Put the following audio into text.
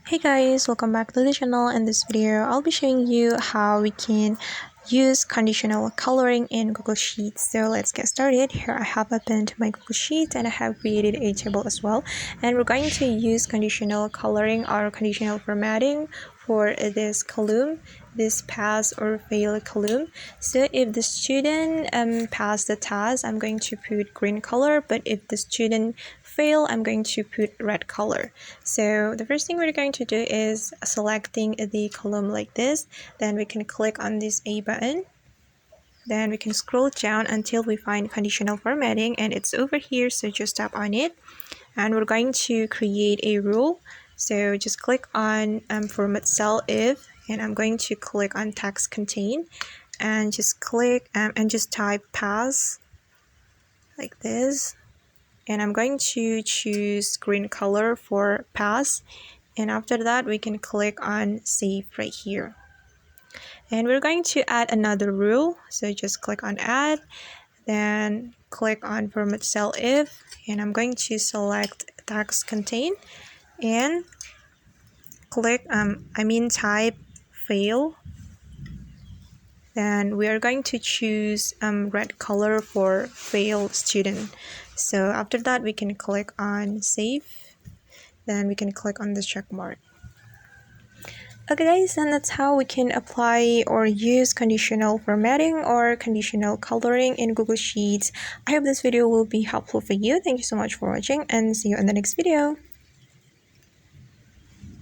Hey guys, welcome back to the channel. In this video, I'll be showing you how we can use conditional coloring in Google Sheets. So let's get started. Here I have opened my Google Sheet and I have created a table as well. And we're going to use conditional coloring or conditional formatting for this column, this pass or fail column. So if the student pass the task, I'm going to put green color, but if the student fail, I'm going to put red color. So the first thing we're going to do is selecting the column like this. Then we can click on this A button. Then we can scroll down until we find conditional formatting, and it's over here, so just tap on it. And we're going to create a rule. So just click on format cell if, and I'm going to click on text contain, and just click and just type pass like this. And I'm going to choose green color for pass, and after that we can click on save right here. And we're going to add another rule, so just click on add, then click on format cell if, and I'm going to select text contain and click type fail. Then we are going to choose red color for fail student. So after that we can click on save, then we can click on the check mark. Okay guys, and that's how we can apply or use conditional formatting or conditional coloring in Google Sheets. I hope this video will be helpful for you. Thank you so much for watching and see you in the next video.